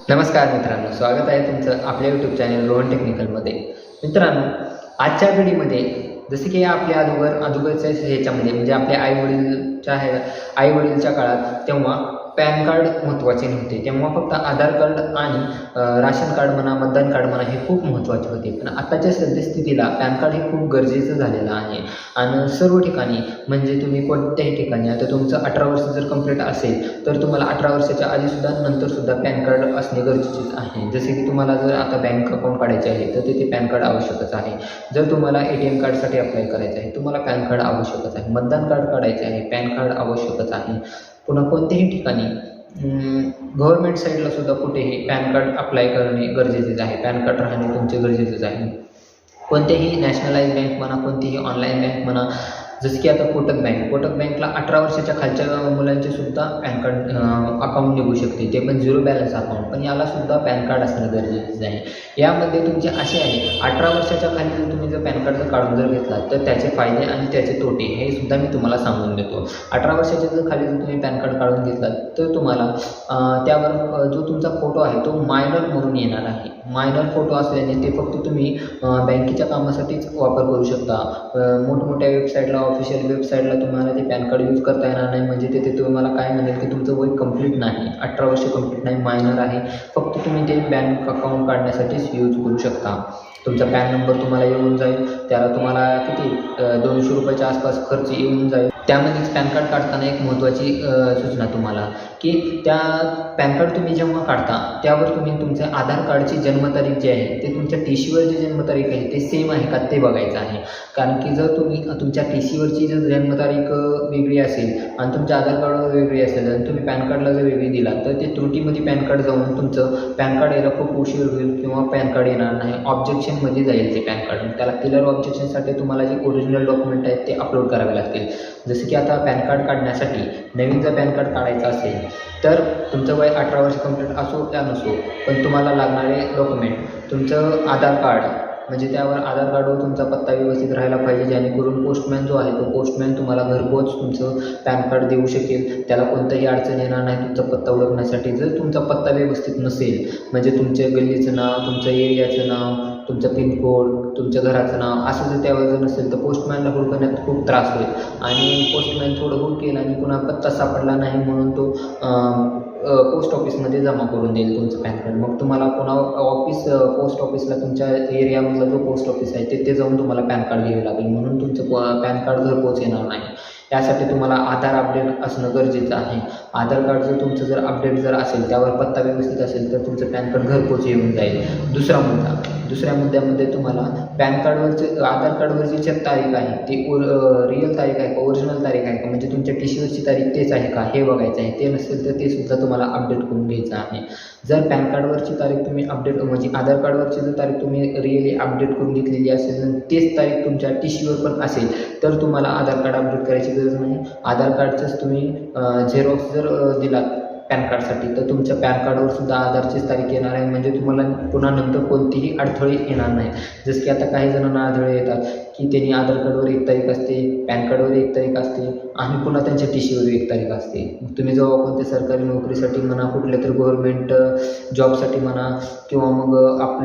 नमस्कार मित्रांनो, स्वागत आहे तुमचं आपल्या यूट्यूब चॅनल रोहन टेक्निकलमध्ये. मित्रांनो, आजच्या पिढीमध्ये जसे की आपल्या अगोदरच्या ह्याच्यामध्ये म्हणजे आपल्या आई वडीलच्या काळात तेव्हा पॅन कार्ड महत्त्वाचे नव्हते. तेव्हा फक्त आधार कार्ड आणि राशन कार्ड म्हणा, मतदान कार्ड म्हणा, हे खूप महत्त्वाचे होते. पण आताच्या सद्यस्थितीला पॅन कार्ड हे खूप गरजेचं झालेलं आहे. आणि सर्व ठिकाणी म्हणजे तुम्ही कोणत्याही ठिकाणी आता तुमचं 18 वर्ष जर कंप्लीट असेल तर तुम्हाला 18 वर्षाच्या आधीसुद्धा नंतरसुद्धा पॅन कार्ड असणे गरजेचेच आहे. जसे की तुम्हाला जर आता बँक अकाउंट काढायचे आहे तर तिथे पॅन कार्ड आवश्यकच आहे. जर तुम्हाला ATM कार्डसाठी अप्लाय करायचं आहे तुम्हाला पॅन कार्ड आवश्यकच आहे. मतदान कार्ड काढायचे आहे, पॅन कार्ड आवश्यकच आहे. पुन्हा कोणत्याही ठिकाणी गव्हर्नमेंट साईडला सुद्धा कुठेही पॅन कार्ड अप्लाय करणे गरजेचेच आहे. पॅन कार्ड राहणे तुमचे गरजेचेच आहे. कोणत्याही नॅशनलाइज बँक म्हणा, कोणतीही ऑनलाईन बँक म्हणा, जसं की आता कोटक बँकला 18 वर्षाच्या खालच्या मुलांचे सुद्धा पॅन कार्ड अकाउंट निघू शकते, ते पण 0 बॅलन्स अकाउंट. पण यालासुद्धा पॅन कार्ड असणं गरजेचं आहे. यामध्ये तुमचे असे आहे 18 वर्षाच्या खाली जर तुम्ही जर पॅन कार्ड काढून जर घेतला तर त्याचे फायदे आणि त्याचे तोटे हे सुद्धा मी तुम्हाला सांगून देतो. 18 वर्षाच्या जर खाली जर तुम्ही पॅन कार्ड काढून घेतला तर तुम्हाला त्यावर जो तुमचा फोटो आहे तो मायनर म्हणून येणार आहे. मायनर फोटो असल्याने ते फक्त तुम्ही बँकेच्या कामासाठीच वापर करू शकता. मोठमोठ्या वेबसाईटला, ऑफिशियल वेबसाईटला तुम्हाला ते पॅन कार्ड यूज करता येणार नाही. म्हणजे तिथे तुम्हाला काय म्हणेल की तुमचं वय कंप्लीट नाही, 18 वर्ष कंप्लीट नाही, मायनर आहे. फक्त तुम्ही ते बँक अकाउंट काढण्यासाठीच यूज करू शकता. तुमचा पॅन नंबर तुम्हाला येऊन जाईल, त्याला तुम्हाला किती 200 रुपयाच्या आसपास खर्च येऊन जाईल. त्यामध्येच पॅन कार्ड काढताना एक महत्त्वाची सूचना तुम्हाला की त्या पॅन कार्ड तुम्ही जेव्हा काढता त्यावर तुम्ही तुमच्या आधार कार्डची जन्मतारीख जी आहे ते तुमच्या TCवर जी जन्मतारीख आहे ते सेम आहे का ते बघायचं आहे. कारण की जर तुम्ही तुमच्या TCवरची जर जन्मतारीख वेगळी असेल आणि तुमच्या आधार कार्डवर वेगळी असेल आणि तुम्ही पॅन कार्डला जर वेगळी दिला तर ते त्रुटीमध्ये पॅन कार्ड जाऊन तुमचं पॅन कार्ड यायला खूप उशीर होईल किंवा पॅन कार्ड येणार नाही, ऑब्जेक्शनमध्ये जाईल ते पॅन कार्ड. त्याला क्लिअर ऑब्जेक्शनसाठी तुम्हाला जे ओरिजिनल डॉक्युमेंट आहेत ते अपलोड करावे लागतील. जसं की आता पॅन कार्ड काढण्यासाठी नवीन जर पॅन कार्ड काढायचं असेल तर तुमचं वय 18 वर्ष कंप्लीट असो त्या नसो, पण तुम्हाला लागणारे डॉक्युमेंट तुमचं आधार कार्ड म्हणजे त्यावर आधार कार्डवर तुमचा पत्ता व्यवस्थित राहायला पाहिजे, जेणेकरून पोस्टमॅन जो आहे तो पोस्टमॅन तुम्हाला घरपोच तुमचं पॅन कार्ड देऊ शकेल. त्याला कोणताही अडचण येणार नाही तुमचा पत्ता ओळखण्यासाठी. जर तुमचा पत्ता व्यवस्थित नसेल म्हणजे तुमच्या गल्लीचं नाव, तुमचं एरियाचं नाव, तुमचं पिनकोड, तुमच्या घराचं नाव असं जर त्यावर जर नसेल तर पोस्टमॅनला हुडकण्यात खूप त्रास होईल. आणि पोस्टमॅन थोडं हुडकेल आणि पुन्हा पत्ता सापडला नाही म्हणून तो पोस्ट ऑफिसमध्ये जमा करून देईल तुमचं पॅन कार्ड. मग तुम्हाला पुन्हा पोस्ट ऑफिसला तुमच्या एरियामधला जो पोस्ट ऑफिस आहे तिथे जाऊन तुम्हाला पॅन कार्ड घ्यावे लागेल. म्हणून तुमचं पॅन कार्ड घरपोच येणार नाही. त्यासाठी तुम्हाला आधार अपडेट असणं गरजेचं आहे. आधार कार्ड जर तुमचं जर अपडेट जर असेल, त्यावर पत्ता व्यवस्थित असेल तर तुमचं पॅन कार्ड घरपोच येऊन जाईल. दुसऱ्या मुद्द्यामध्ये तुम्हाला पॅन कार्डवरचे आधार कार्डवरची जी तारीख आहे ती रिअल तारीख आहे का, ओरिजिनल तारीख आहे का, म्हणजे तुमच्या TCवरची तारीख तेच आहे का हे बघायचं आहे. ते नसेल तर ते सुद्धा तुम्हाला अपडेट करून घ्यायचं आहे. जर पॅन कार्डवरची तारीख तुम्ही अपडेट म्हणजे आधार कार्डवरची जर तारीख तुम्ही रिअली अपडेट करून घेतलेली असेल आणि तेच तारीख तुमच्या TCवर पण असेल तर तुम्हाला आधार कार्ड अपडेट करायची गरज नाही. आधार कार्डचंच तुम्ही झेरॉक्स जर दिलात पॅन कार्डसाठी तर तुमच्या पॅन कार्डवर सुद्धा आधारचीच तारीख येणार आहे. म्हणजे तुम्हाला पुन्हा नंतर कोणतीही अडथळे येणार नाही. जसं की आता काही जणांना अडथळे येतात की त्यांनी आधार कार्डवर एक तारीख असते, पॅन कार्डवर एक तारीख असते आणि पुन्हा त्यांच्या TCवर एक तारीख असते. तुम्ही जेव्हा कोणत्या सरकारी नोकरीसाठी म्हणा, कुठल्या तर गव्हर्नमेंट जॉबसाठी म्हणा किंवा मग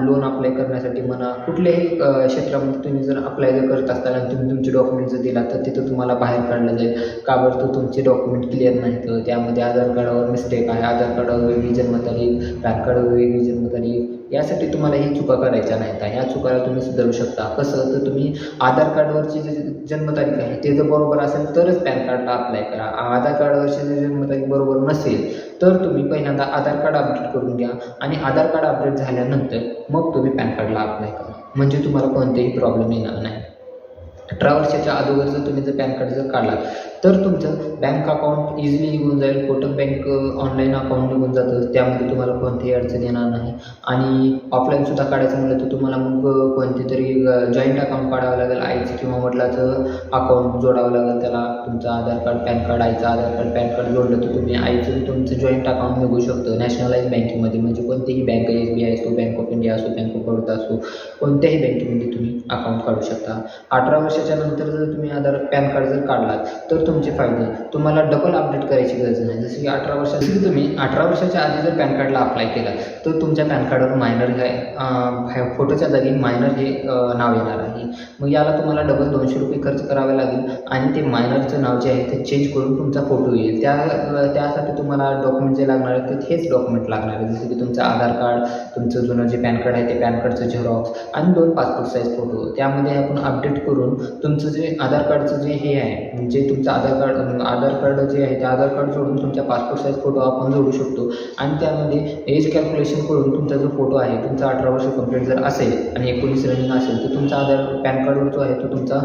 लोन अप्लाय करण्यासाठी म्हणा, कुठल्याही क्षेत्रामध्ये तुम्ही जर अप्लाय जर करत असताना तुम्ही तुमचे डॉक्युमेंट जर दिला तर तिथं तुम्हाला बाहेर काढलं जाईल. का बरं तर तुमचे डॉक्युमेंट क्लिअर नाहीत, त्यामध्ये आधार कार्डावर मिस्टेक आहे, आधार कार्डावर वेगळी जन्मतारीख, पॅन कार्डावर वेगळी जन्मतारीख. यासाठी तुम्हाला ही चुका करायच्या नाहीत. ह्या चुकाला तुम्ही सुधारू शकता. कसं तर तुम्ही आधार कार्डवरची जी जन्मतारीख आहे ते जर बरोबर असेल तरच पॅन कार्डला अप्लाय करा. आधार कार्डवरची जर जन्मतारीख बरोबर नसेल तर तुम्ही पहिल्यांदा आधार कार्ड अपडेट करून घ्या आणि आधार कार्ड अपडेट झाल्यानंतर मग तुम्ही पॅन कार्डला अप्लाय करा. म्हणजे तुम्हाला कोणतेही प्रॉब्लेम येणार नाही. 18 वर्षाच्या अगोदर जर तुम्ही जर पॅन कार्ड जर काढला तर तुमचं बँक अकाउंट इझिली निघून जाईल. कोटक बँक ऑनलाईन अकाउंट निघून जातं, त्यामध्ये तुम्हाला कोणतीही अडचण येणार नाही. आणि ऑफलाईनसुद्धा काढायचं म्हटलं तर तुम्हाला मग कोणती तरी जॉईंट अकाउंट काढावं लागेल. आईचं किंवा वडिलाचं अकाउंट जोडावं लागेल त्याला. तुमचं आधार कार्ड, पॅन कार्ड, आईचं आधार कार्ड, पॅन कार्ड जोडलं तर तुम्ही आईचं तुमचं जॉईंट अकाउंट निघू शकतं नॅशनलाइज बँकेमध्ये. म्हणजे कोणतीही बँक, SBI असो, बँक ऑफ इंडिया असो, बँक ऑफ बडोदा असो, कोणत्याही बँकेमध्ये तुम्ही अकाउंट काढू शकता. 18 वर्षाच्या नंतर जर तुम्ही पॅन कार्ड जर काढलात तर तुमचे फायदे, तुम्हाला डबल अपडेट करायची गरज नाही. जसं की 18 वर्ष, जसं की तुम्ही 18 वर्षाच्या आधी जर पॅन कार्डला अप्लाय केला तर तुमच्या पॅन कार्डवर मायनर हे फोटोच्या जागी मायनर हे नाव येणार आहे. मग याला तुम्हाला डबल 200 रुपये खर्च करावे लागेल आणि ते मायनरचं नाव जे आहे ते चेंज करून तुमचा फोटो येईल. त्यासाठी तुम्हाला डॉक्युमेंट जे लागणार आहे ते हेच डॉक्युमेंट लागणार आहे. जसं की तुमचं आधार कार्ड, तुमचं जुनं जे पॅन कार्ड आहे ते पॅन कार्डचं झेरॉक्स आणि 2 पासपोर्ट साईज फोटो. त्यामध्ये आपण अपडेट करून तुमचं जे आधार कार्डचं जे हे आहे म्हणजे तुमचं आधार कार्ड जे आहे ते आधार कार्ड जोडून तुमच्या पासपोर्ट साईज फोटो आपण जोडू शकतो आणि त्यामध्ये एज कॅल्क्युलेशन करून तुमचा जो फोटो आहे, तुमचा 18 वर्ष कंप्लीट जर असेल आणि 19 रनिंग असेल तर तुमचा पॅन कार्डवर जो आहे तो तुमचा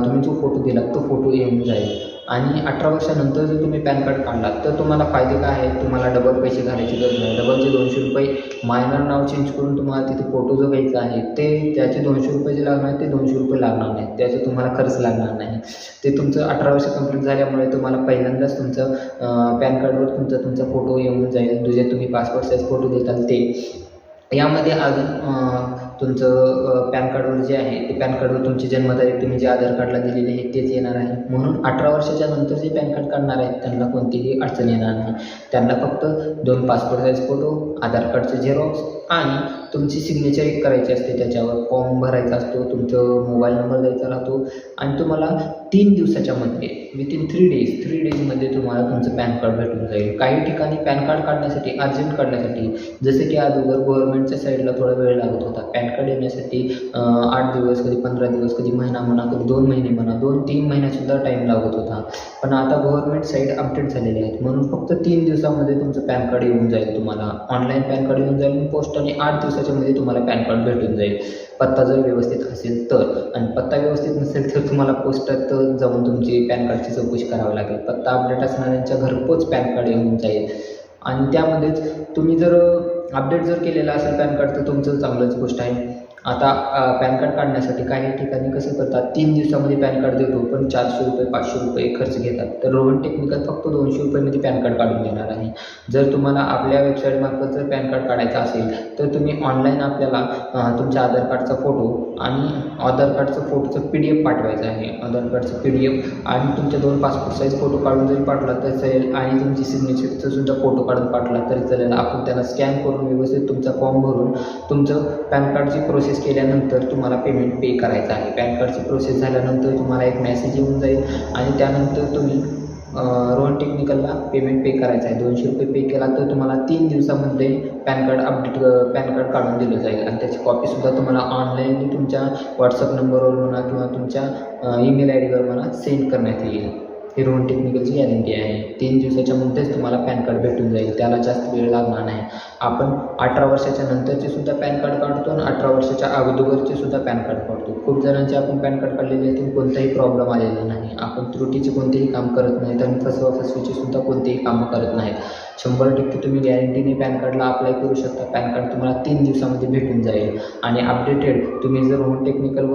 तुम्ही जो फोटो दिला तो फोटो येऊन जाईल. आणि 18 वर्षानंतर जर तुम्ही पॅन कार्ड काढलात तर तुम्हाला फायदे काय आहेत, तुम्हाला डबल पैसे घालायची गरज नाही. डबलचे 200 रुपये मायनर नाव चेंज करून तुम्हाला तिथे फोटो जो घ्यायचा आहे त्याचे 200 रुपये जे लागणार ते 200 रुपये लागणार नाही, त्याचा तुम्हाला खर्च लागणार नाही. ते तुमचं 18 वर्ष कंप्लीट झाल्यामुळे तुम्हाला पहिल्यांदाच तुमचं पॅन कार्डवर तुमचा फोटो येऊन जाईल, जे तुम्ही पासपोर्ट साईज फोटो देताल ते. यामध्ये अजून तुमचं पॅन कार्डवर जे आहे ते पॅन कार्डवर तुमची जन्मतारीख तुम्ही जे आधार कार्डला दिलेली आहे तेच येणार आहे. म्हणून 18 वर्षाच्या नंतर जे पॅन कार्ड काढणार आहेत त्यांना कोणतीही अडचण येणार नाही. त्यांना फक्त 2 पासपोर्ट साईज फोटो, आधार कार्डचे झेरॉक्स आणि तुमची सिग्नेचर एक करायची असते. त्याच्यावर फॉर्म भरायचा असतो, तुमचं मोबाईल नंबर द्यायचा राहतो आणि तुम्हाला 3 दिवसाच्या मध्ये विथिन 3 डेजमध्ये तुम्हाला तुमचं पॅन कार्ड भेटून जाईल. काही ठिकाणी पॅन कार्ड काढण्यासाठी, अर्जंट काढण्यासाठी, जसं की अगोदर गव्हर्नमेंटच्या साईडला थोडा वेळ लागत होता पॅन कार्ड येण्यासाठी. 8 दिवस, कधी 15 दिवस, कधी महिना म्हणा, कधी 2 महिने म्हणा, 2-3 महिन्यासुद्धा टाईम लागत होता. पण आता गव्हर्नमेंट साईड अपडेट झालेले आहेत म्हणून फक्त 3 दिवसामध्ये तुमचं पॅन कार्ड येऊन जाईल. तुम्हाला ऑनलाईन पॅन कार्ड येऊन जाईल, पोस्टाने 8 दिवसाच्या मध्ये तुम्हाला पॅन कार्ड भेटून जाईल. पत्ता जर व्यवस्थित असेल तर, आणि पत्ता व्यवस्थित नसेल तर तुम्हाला पोस्टात जाऊन तुमची पॅन कार्डची चौकशी करावी लागेल. पत्ता अपडेट असणाऱ्यांच्या घरपोच पॅन कार्ड येऊन जाईल. आणि त्यामध्येच तुम्ही जर अपडेट जर केलेलं असेल पॅन कार्ड तर तुमचं चांगलंच गोष्ट आहे. आता पॅन कार्ड काढण्यासाठी काही ठिकाणी कसं करतात, 3 दिवसामध्ये पॅन कार्ड देतो पण 400 रुपये 500 रुपये खर्च घेतात. तर रोहन टेक्निकल फक्त 200 रुपयेमध्ये पॅन कार्ड काढून देणार आहे. जर तुम्हाला आपल्या वेबसाईटमार्फत जर पॅन कार्ड काढायचं असेल तर तुम्ही ऑनलाईन आपल्याला तुमच्या आधार कार्डचा फोटो आणि आधार कार्डचं फोटोचं PDF पाठवायचं आहे. आधार कार्डचं PDF आणि तुमचे 2 पासपोर्ट साईज फोटो काढून जरी पाठवला तर चालेल आणि तुमची सिग्नेचरचं सुद्धा फोटो काढून पाठवला तरी चालेल. आपण त्याला स्कॅन करून व्यवस्थित तुमचा फॉर्म भरून तुमचं पॅन कार्डची प्रोसेस केल्यानंतर तुम्हाला पेमेंट पे करायचं आहे. पॅन कार्डची प्रोसेस झाल्यानंतर तुम्हाला एक मेसेज येऊन जाईल आणि त्यानंतर तुम्ही रोहन टेक्निकलला पेमेंट पे करायचं आहे. 200 रुपये पे केला तर तुम्हाला 3 दिवसामध्ये पॅन कार्ड काढून दिलं जाईल आणि त्याची कॉपीसुद्धा तुम्हाला ऑनलाईन तुमच्या व्हॉट्सअप नंबरवर म्हणा किंवा तुमच्या ईमेल IDवर म्हणा सेंड करण्यात येईल. ही रोहन टेक्निकलची गॅरंटी आहे. 3 दिवसाच्या मध्येच तुम्हाला पॅन कार्ड भेटून जाईल, त्याला जास्त वेळ लागणार नाही. आपण 18 वर्षाच्या नंतरचे सुद्धा पॅन कार्ड काढतो आणि 18 वर्षाच्या अगोदरचे सुद्धा पॅन कार्ड काढतो. खूप जणांचे आपण पॅन कार्ड काढलेले आहेत, कोणताही प्रॉब्लेम आलेला नाही. आपण त्रुटीचे कोणतेही काम करत नाहीत आणि फसवीची सुद्धा कोणतेही कामं करत नाहीत. 100% तुम्ही गॅरंटीने पॅन कार्डला अप्लाय करू शकता. पॅन कार्ड तुम्हाला 3 दिवसामध्ये भेटून जाईल आणि अपडेटेड तुम्ही जर रोहन टेक्निकल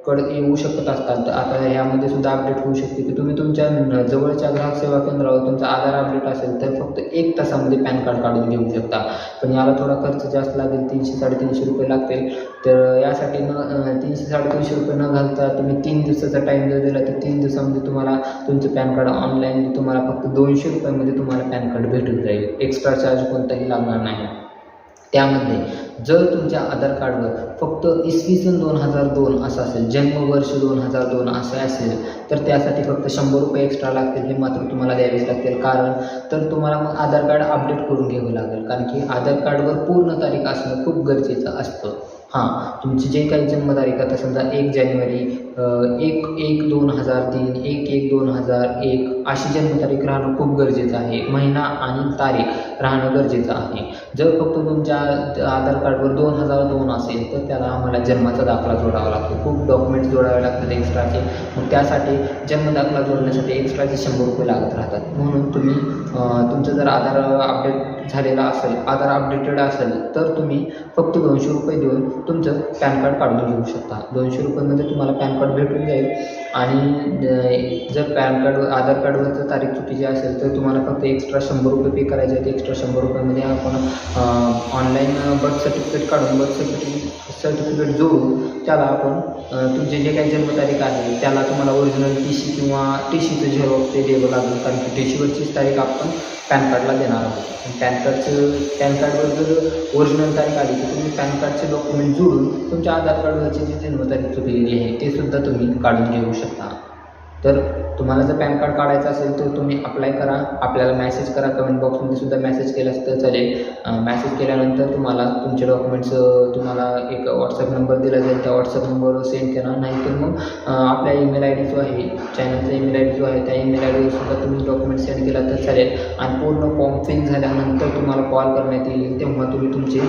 कडे येऊ शकत असताल तर आता यामध्ये सुद्धा अपडेट होऊ शकते की तुम्ही तुमच्या जवळच्या ग्राहक सेवा केंद्रावर तुमचा आधार अपडेट असेल तर फक्त 1 तासामध्ये पॅन कार्ड काढून घेऊ शकता. पण याला थोडा खर्च जास्त लागेल, 300-350 रुपये लागतील. तर यासाठी 300-350 रुपये न घालता तुम्ही 3 दिवसाचा टाईम जर दिला तर 3 दिवसामध्ये तुम्हाला तुमचं पॅन कार्ड ऑनलाईन तुम्हाला फक्त 200 रुपयामध्ये तुम्हाला पॅन कार्ड भेटून जाईल. एक्स्ट्रा चार्ज कोणताही लागणार नाही. त्यामध्ये जर तुमच्या आधार कार्डवर फक्त इसवी 2002 असं असेल, जन्मवर्ष 2002 असं असेल तर त्यासाठी फक्त 100 रुपये एक्स्ट्रा लागतील. हे मात्र तुम्हाला द्यावेच लागतील, कारण तर तुम्हाला मग आधार कार्ड अपडेट करून घ्यावं लागेल. कारण की आधार कार्डवर पूर्ण तारीख असणं खूप गरजेचं असतं. तुमची जे काही जन्मतारीख आता समजा 1 जानेवारी 1/1/2003, 1/1/2001 अशी जन्मतारीख राहणं खूप गरजेचं आहे. महिना आणि तारीख राहणं गरजेचं आहे. जर फक्त तुमच्या आधार कार्डवर 2002 असेल तर त्याला आम्हाला जन्माचा दाखला जोडावा लागतो. खूप डॉक्युमेंट्स जोडावे लागतात एक्स्ट्राचे. मग त्यासाठी जन्मदाखला जोडण्यासाठी एक्स्ट्राचे 100 रुपये लागत राहतात. म्हणून तुम्ही तुमचं जर आधार अपडेट झालेला असेल, आधार अपडेटेड असेल तर तुम्ही फक्त 200 रुपये देऊन तुमचं पॅन कार्ड काढून घेऊ शकता. 200 रुपयामध्ये तुम्हाला पॅन कार्ड भेटून जाईल आणि जर पॅन कार्ड आधार कार्डवरचं तारीख चुकीची असेल तर तुम्हाला फक्त एक्स्ट्रा 100 रुपये पे करायचे आहेत. एक्स्ट्रा 100 रुपयामध्ये आपण ऑनलाईन बर्थ सर्टिफिकेट काढून बर्थ सर्टिफिकेट जोडून त्याला आपण तुमचे जे काही जन्मतारीख आहे त्याला तुम्हाला ओरिजिनल TC किंवा TCचं झेरॉक्स ते द्यावं लागेल, कारण की TCवरचीच तारीख आपण पॅन कार्डला देणार आहोत. पॅन कार्डवर जर ओरिजिनल तारीख आली तर तुम्ही पॅन कार्डचे डॉक्युमेंट जोडून तुमच्या आधार कार्डवरची जी जन्मतारीख चुकलेली आहे ते सुद्धा तुम्ही काढून घेऊ शकता. तर तुम्हाला जर पॅन कार्ड काढायचं असेल तर तुम्ही अप्लाय करा, आपल्याला मेसेज करा, कमेंट बॉक्समध्ये सुद्धा मेसेज केलास तर चालेल. मेसेज केल्यानंतर तुम्हाला तुमचे डॉक्युमेंट्स तुम्हाला एक व्हॉट्सअप नंबर दिला जाईल, त्या व्हॉट्सअप नंबरवर सेंड करा. नाहीतर मग आपल्या ईमेल ID जो आहे, चॅनलचा ईमेल ID जो आहे त्या ईमेल IDवर सुद्धा तुम्ही डॉक्युमेंट सेंड केला तर चालेल. आणि पूर्ण फॉर्म फिल झाल्यानंतर तुम्हाला कॉल करण्यात येईल, तेव्हा तुम्ही तुमचे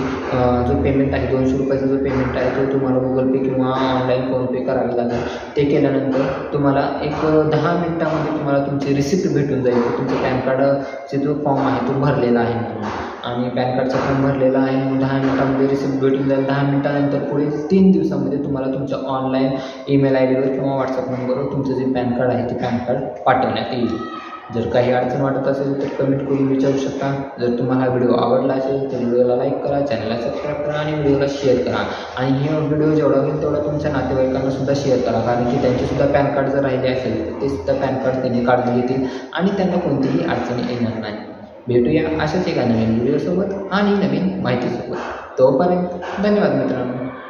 जो पेमेंट आहे 200 रुपयाचा जो पेमेंट आहे तो तुम्हाला Google Pay किंवा ऑनलाईन फोनपे करावे लागेल. ते केल्यानंतर तुम्हाला एक 10 मिनिटामध्ये तुम्हाला तुमची रिसिप्ट भेटून जाईल की तुमचं पॅन कार्डचे जो फॉर्म आहे तो भरलेला आहे म्हणून. आणि पॅन कार्डचा फॉर्म भरलेला आहे म्हणून 10 मिनिटामध्ये रिसिप्ट भेटून जाईल. 10 मिनिटानंतर पुढे 3 दिवसामध्ये तुम्हाला तुमच्या ऑनलाईन ईमेल IDवर किंवा व्हॉट्सअप नंबरवर तुमचं जे पॅन कार्ड आहे ते पॅन कार्ड पाठवण्यात येईल. जर काही अडचण वाटत असेल तर कमेंट करून विचारू शकता. जर तुम्हाला हा व्हिडिओ आवडला असेल तर व्हिडिओला लाईक करा, चॅनलला सबस्क्राईब करा आणि व्हिडिओला शेअर करा. आणि हे व्हिडिओ जेवढा होईल तेवढा तुमच्या नातेवाईकांना सुद्धा शेअर करा, कारण की त्यांचेसुद्धा पॅन कार्ड जर राहिले असेल तर ते सुद्धा पॅन कार्ड त्यांनी काढून घेतील आणि त्यांना कोणतीही अडचणी येणार नाही. भेटूया अशाच एका नवीन व्हिडिओसोबत आणि नवीन माहितीसोबत. तोपर्यंत धन्यवाद मित्रांनो.